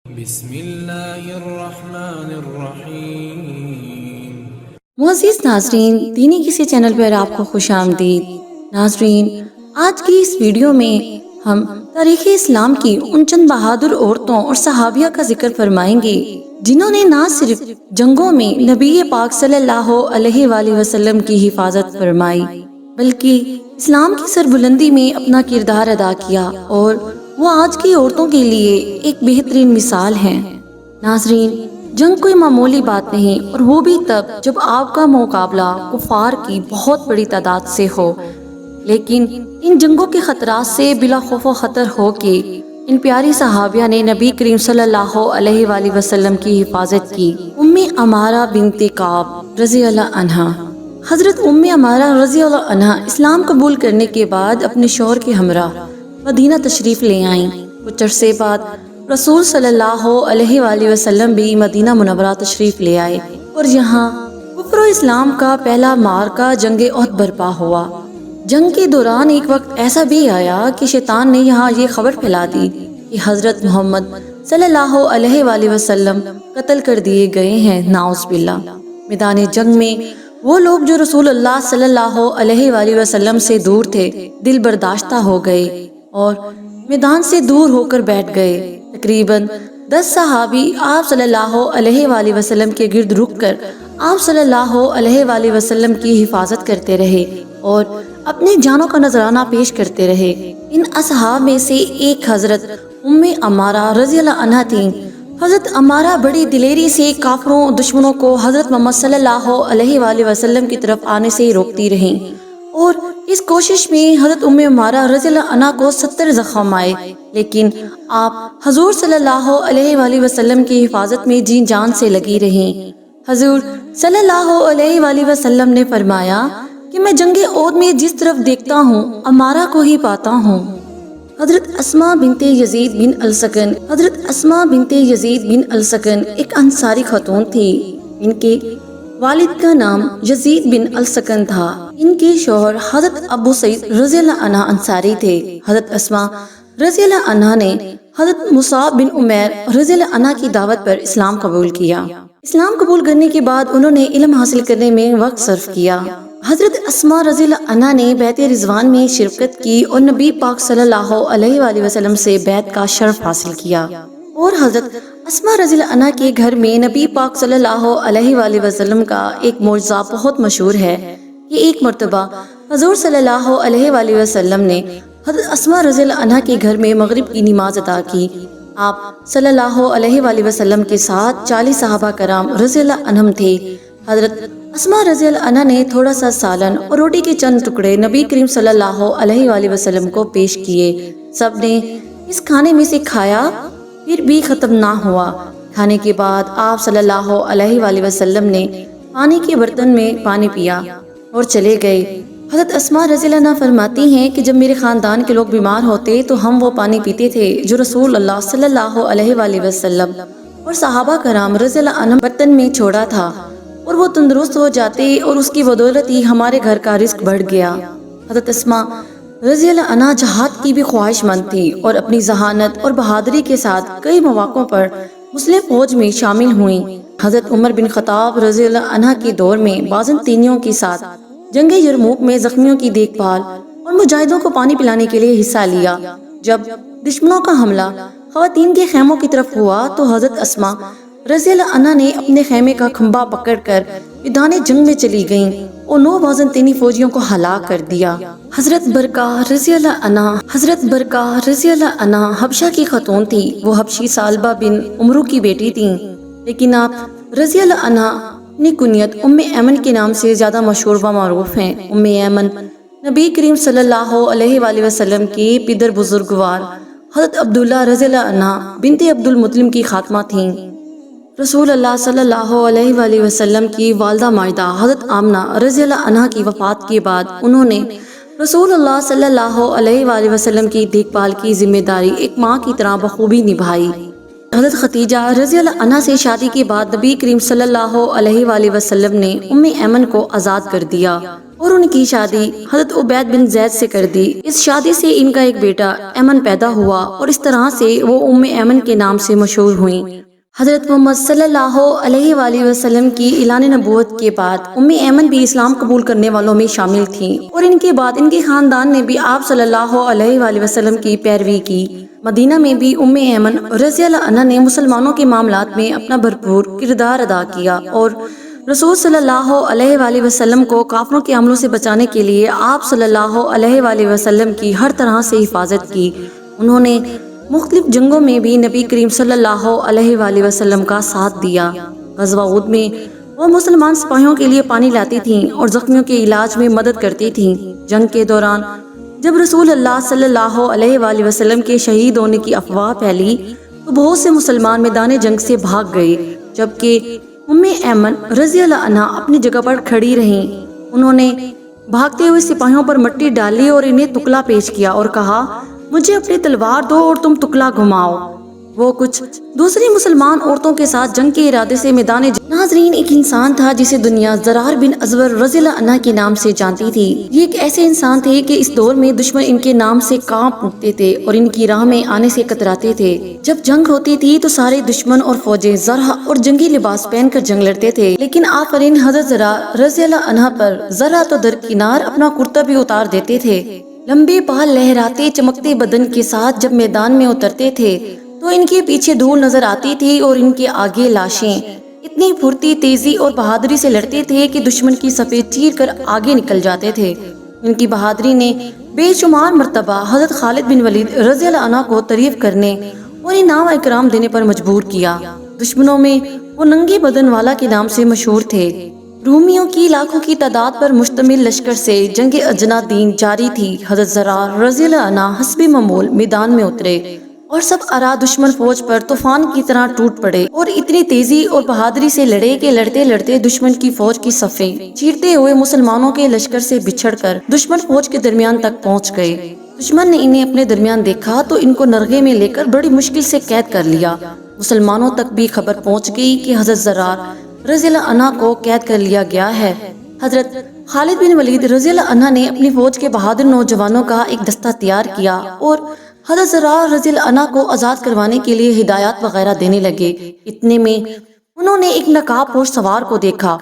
بسم اللہ الرحمن الرحیم۔ معزز ناظرین، دینی کسی چینل پر آپ کو خوش آمدید۔ ناظرین، آج کی اس ویڈیو میں ہم تاریخ اسلام کی ان چند بہادر عورتوں اور صحابیہ کا ذکر فرمائیں گے جنہوں نے نہ صرف جنگوں میں نبی پاک صلی اللہ علیہ وآلہ وسلم کی حفاظت فرمائی بلکہ اسلام کی سربلندی میں اپنا کردار ادا کیا، اور وہ آج کی عورتوں کے لیے ایک بہترین مثال ہیں۔ ناظرین، جنگ کوئی معمولی بات نہیں، اور وہ بھی تب جب آپ کا مقابلہ کفار کی بہت بڑی تعداد سے ہو، لیکن ان جنگوں کے خطرات سے بلا خوف و خطر ہو کے ان پیاری صحابیہ نے نبی کریم صلی اللہ علیہ وآلہ وسلم کی حفاظت کی۔ ام عمارہ بنت کعب رضی اللہ عنہا۔ حضرت ام عمارہ رضی اللہ عنہا اسلام قبول کرنے کے بعد اپنے شوہر کے ہمراہ مدینہ تشریف لے آئیں۔ کچھ عرصے بعد رسول صلی اللہ علیہ وآلہ وسلم بھی مدینہ منورہ تشریف لے آئے، اور یہاں کفر و اسلام کا پہلا معرکہ جنگ احد برپا ہوا۔ جنگ کے دوران ایک وقت ایسا بھی آیا کہ شیطان نے یہاں یہ خبر پھیلا دی کہ حضرت محمد صلی اللہ علیہ وآلہ وسلم قتل کر دیے گئے ہیں، نعوذ باللہ۔ میدان جنگ میں وہ لوگ جو رسول اللہ صلی اللہ علیہ وآلہ وسلم سے دور تھے دل برداشتہ ہو گئے اور میدان سے دور ہو کر بیٹھ گئے۔ تقریباً 10 صحابی آپ صلی اللہ علیہ وآلہ وسلم کے گرد رک کر آپ صلی اللہ علیہ وآلہ وسلم کی حفاظت کرتے رہے اور اپنی جانوں کا نذرانہ پیش کرتے رہے۔ ان اصحاب میں سے ایک حضرت ام عمارہ رضی اللہ عنہا تھیں۔ حضرت عمارہ بڑی دلیری سے کافروں دشمنوں کو حضرت محمد صلی اللہ علیہ وآلہ وسلم کی طرف آنے سے روکتی رہیں، اور اس کوشش میں حضرت ام عمارہ رضی اللہ عنہا کو 70 زخم آئے، لیکن آپ حضور صلی اللہ علیہ وآلہ وسلم کی حفاظت میں جی جان سے لگی رہیں۔ حضور صلی اللہ علیہ وآلہ وسلم نے فرمایا کہ میں جنگ احد میں جس طرف دیکھتا ہوں عمارہ کو ہی پاتا ہوں۔ حضرت اسماء بنت یزید بن السکن حضرت اسماء بنت یزید بن السکن ایک انصاری خاتون تھی۔ ان کے والد کا نام یزید بن السکن تھا۔ ان کے شوہر حضرت ابو سعید رضی اللہ عنہ انصاری تھے۔ حضرت اسماء رضی اللہ عنہ نے حضرت مصعب بن عمیر رضی اللہ عنہ کی دعوت پر اسلام قبول کیا۔ اسلام قبول کرنے کے بعد انہوں نے علم حاصل کرنے میں وقت صرف کیا۔ حضرت اسماء رضی اللہ عنہ نے بیعت رضوان میں شرکت کی اور نبی پاک صلی اللہ علیہ وآلہ وسلم سے بیعت کا شرف حاصل کیا، اور حضرت اسماء رضی اللہ عنہ کے گھر میں نبی پاک صلی اللہ علیہ وآلہ وسلم کا ایک معجزہ بہت مشہور ہے کہ ایک مرتبہ حضور صلی اللہ علیہ وآلہ وسلم نے حضرت اسماء رضی اللہ عنہ کے گھر میں مغرب کی نماز ادا کی۔ آپ صلی اللہ علیہ وآلہ وسلم کے ساتھ 40 صحابہ کرام رضی اللہ عنہم تھے۔ حضرت اسماء رضی اللہ عنہ نے تھوڑا سا سالن اور روٹی کے چند ٹکڑے نبی کریم صلی اللہ علیہ وآلہ وسلم کو پیش کیے۔ سب نے اس کھانے میں سے کھایا، پھر بھی ختم نہ ہوا۔ کھانے کے بعد آپ صلی اللہ علیہ وآلہ وسلم نے پانی کے برتن میں پانی پیا اور چلے گئے۔ حضرت اسماء رضی اللہ عنہ فرماتی ہیں کہ جب میرے خاندان کے لوگ بیمار ہوتے تو ہم وہ پانی پیتے تھے جو رسول اللہ صلی اللہ علیہ وآلہ وسلم اور صحابہ کرام رضی اللہ عنہ برتن میں چھوڑا تھا، اور وہ تندرست ہو جاتے، اور اس کی بدولت ہی ہمارے گھر کا رزق بڑھ گیا۔ حضرت اسماء رضی اللہ عنہ جہاد کی بھی خواہش مند تھی اور اپنی ذہانت اور بہادری کے ساتھ کئی مواقعوں پر مسلم فوج میں شامل ہوئیں۔ حضرت عمر بن خطاب رضی اللہ عنہ کے دور میں بازنطینیوں کے ساتھ جنگ یرموک میں زخمیوں کی دیکھ بھال اور مجاہدوں کو پانی پلانے کے لیے حصہ لیا۔ جب دشمنوں کا حملہ خواتین کے خیموں کی طرف ہوا تو حضرت اسماء رضی اللہ عنہ نے اپنے خیمے کا کھمبا پکڑ کر میدان جنگ میں چلی گئیں اور 9 بازنطینی فوجیوں کو ہلاک کر دیا۔ حضرت برقہ رضی اللہ عنہ حبشہ کی خاتون تھی۔ وہ حبشی سالبہ بن عمرو کی بیٹی تھیں، لیکن آپ رضی اللہ عنہ اپنی کنیت ام ایمن کے نام سے زیادہ مشہور و معروف ہیں۔ ام ایمن نبی کریم صلی اللہ علیہ وآلہ وسلم کی پدر بزرگوار حضرت عبداللہ رضی اللہ عنہ بنت عبد المطلب کی خاتمہ تھیں۔ رسول اللہ صلی اللہ علیہ وآلہ وسلم کی والدہ ماجدہ حضرت آمنہ رضی اللہ عنہ کی وفات کے بعد انہوں نے رسول اللہ صلی اللہ علیہ وآلہ وسلم کی دیکھ بھال کی ذمہ داری ایک ماں کی طرح بخوبی نبھائی۔ حضرت ختیجہ رضی اللہ عنہ سے شادی کے بعد نبی کریم صلی اللہ علیہ وآلہ وسلم نے ام ایمن کو آزاد کر دیا اور ان کی شادی حضرت عبید بن زید سے کر دی۔ اس شادی سے ان کا ایک بیٹا ایمن پیدا ہوا اور اس طرح سے وہ ام ایمن کے نام سے مشہور ہوئیں۔ حضرت محمد صلی اللہ علیہ وآلہ وسلم کی اعلان نبوت کے بعد ام ایمن بھی اسلام قبول کرنے والوں میں شامل تھیں اور ان کے بعد ان کے خاندان نے بھی آپ صلی اللہ علیہ وآلہ وسلم کی پیروی کی۔ مدینہ میں بھی ام ایمن رضی اللہ عنہا نے مسلمانوں کے معاملات میں اپنا بھرپور کردار ادا کیا اور رسول صلی اللہ علیہ وآلہ وسلم کو کافروں کے حملوں سے بچانے کے لیے آپ صلی اللہ علیہ وآلہ وسلم کی ہر طرح سے حفاظت کی۔ انہوں نے مختلف جنگوں میں بھی نبی کریم صلی اللہ علیہ وآلہ وسلم کا ساتھ دیا۔ غزوہ احد میں وہ مسلمان سپاہیوں کے لیے پانی لاتی تھیں اور زخمیوں کے علاج میں مدد کرتی تھیں۔ جنگ کے دوران جب رسول اللہ صلی اللہ علیہ وآلہ وسلم کے شہید ہونے کی افواہ پھیلی تو بہت سے مسلمان میدان جنگ سے بھاگ گئے، جبکہ ام ایمن رضی اللہ عنہا اپنی جگہ پر کھڑی رہیں۔ انہوں نے بھاگتے ہوئے سپاہیوں پر مٹی ڈالی اور انہیں تکلا پیش کیا اور کہا، مجھے اپنی تلوار دو اور تم تکلا گھماؤ۔ وہ کچھ دوسری مسلمان عورتوں کے ساتھ جنگ کے ارادے سے میدان ناظرین ایک انسان تھا جسے دنیا زرار بن ازور رضی اللہ عنہ کے نام سے جانتی تھی۔ یہ ایک ایسے انسان تھے کہ اس دور میں دشمن ان کے نام سے کانپ اٹھتے تھے اور ان کی راہ میں آنے سے کتراتے تھے۔ جب جنگ ہوتی تھی تو سارے دشمن اور فوجیں زرہ اور جنگی لباس پہن کر جنگ لڑتے تھے، لیکن آفرین حضرت زرہ رضی اللہ عنہ پر ذرا تو درکنار اپنا کرتا بھی اتار دیتے تھے۔ لمبے بال لہراتے چمکتے بدن کے ساتھ جب میدان میں اترتے تھے تو ان کے پیچھے دھول نظر آتی تھی اور ان کے آگے لاشیں۔ اتنی پھرتی، تیزی اور بہادری سے لڑتے تھے کہ دشمن کی صفیں چیر کر آگے نکل جاتے تھے۔ ان کی بہادری نے بے شمار مرتبہ حضرت خالد بن ولید رضی اللہ عنہ کو تعریف کرنے اور انعام و اکرام دینے پر مجبور کیا۔ دشمنوں میں وہ ننگے بدن والا کے نام سے مشہور تھے۔ رومیوں کی لاکھوں کی تعداد پر مشتمل لشکر سے جنگ اجنادین جاری تھی۔ حضرت زرار رضی اللہ عنہ حسب معمول میدان میں اترے اور سب آرا دشمن فوج پر طوفان کی طرح ٹوٹ پڑے اور اتنی تیزی اور بہادری سے لڑے کہ لڑتے لڑتے دشمن کی فوج کی صفیں چیرتے ہوئے مسلمانوں کے لشکر سے بچھڑ کر دشمن فوج کے درمیان تک پہنچ گئے۔ دشمن نے انہیں اپنے درمیان دیکھا تو ان کو نرغے میں لے کر بڑی مشکل سے قید کر لیا۔ مسلمانوں تک بھی خبر پہنچ گئی کہ حضرت زرار رضی اللہ عنہ کو قید کر لیا گیا ہے۔ حضرت خالد بن ولید رضی اللہ عنہ نے اپنی فوج کے بہادر نوجوانوں کا ایک دستہ تیار کیا اور حضرت زرار رضی اللہ عنہ کو آزاد کروانے کے لیے ہدایات وغیرہ دینے لگے۔ اتنے میں انہوں نے ایک نقاب پوش سوار کو دیکھا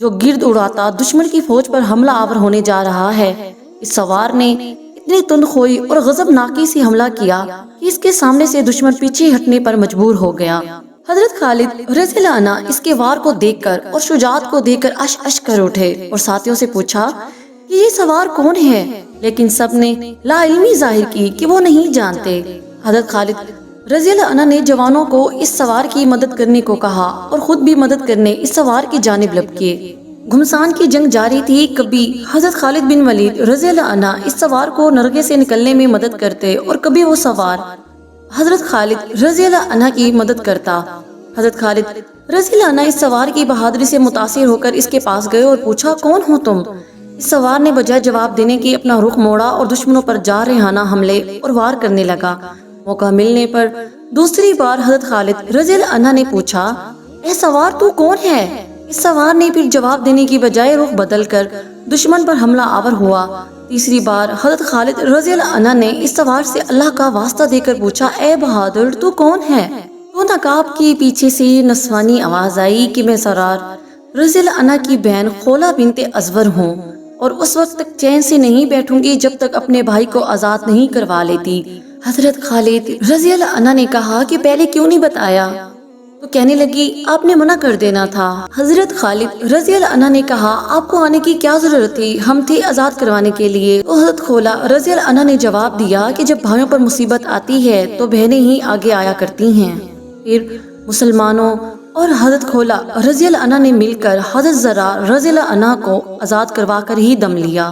جو گرد اڑاتا دشمن کی فوج پر حملہ آور ہونے جا رہا ہے۔ اس سوار نے اتنی تندخوئی اور غضبناکی سے حملہ کیا کہ اس کے سامنے سے دشمن پیچھے ہٹنے پر مجبور ہو گیا۔ حضرت خالد رضی اللہ عنہ اس کے وار کو دیکھ کر اور شجاعت کو دیکھ کر اش اش کر اٹھے اور ساتھیوں سے پوچھا کہ یہ سوار کون ہے، لیکن سب نے لا علمی ظاہر کی کہ وہ نہیں جانتے۔ حضرت خالد رضی اللہ عنہ نے جوانوں کو اس سوار کی مدد کرنے کو کہا اور خود بھی مدد کرنے اس سوار کی جانب لپکے۔ گھمسان کی جنگ جاری تھی، کبھی حضرت خالد بن ولید رضی اللہ عنہ اس سوار کو نرغے سے نکلنے میں مدد کرتے اور کبھی وہ سوار حضرت خالد رضی اللہ عنہ کی مدد کرتا۔ حضرت خالد رضی اللہ عنہ اس سوار کی بہادری سے متاثر ہو کر اس کے پاس گئے اور پوچھا، کون ہو تم؟ اس سوار نے بجائے جواب دینے کی اپنا رخ موڑا اور دشمنوں پر جارحانہ حملے اور وار کرنے لگا۔ موقع ملنے پر دوسری بار حضرت خالد رضی اللہ عنہ نے پوچھا، اے سوار تو کون ہے؟ اس سوار نے پھر جواب دینے کی بجائے رخ بدل کر دشمن پر حملہ آور ہوا۔ تیسری بار حضرت خالد رضی اللہ عنہ نے اس سوار سے اللہ کا واسطہ دے کر پوچھا، اے بہادر تو کون ہے؟ تو نقاب کے پیچھے سے نسوانی آواز آئی کہ میں زرار رضی اللہ عنہ کی بہن خولہ بنت ازور ہوں اور اس وقت تک چین سے نہیں بیٹھوں گی جب تک اپنے بھائی کو آزاد نہیں کروا لیتی۔ حضرت خالد رضی اللہ عنہ نے کہا کہ پہلے کیوں نہیں بتایا؟ تو کہنے لگی، آپ نے منع کر دینا تھا۔ حضرت خالد رضی اللہ عنہ نے کہا، آپ کو آنے کی کیا ضرورت تھی؟ ہم تھے آزاد کروانے کے لیے۔ تو حضرت خولہ رضی اللہ عنہ نے جواب دیا کہ جب بھائیوں پر مصیبت آتی ہے تو بہنیں ہی آگے آیا کرتی ہیں۔ پھر مسلمانوں اور حضرت خولہ رضی اللہ عنہ نے مل کر حضرت زرار رضی اللہ عنہ کو آزاد کروا کر ہی دم لیا۔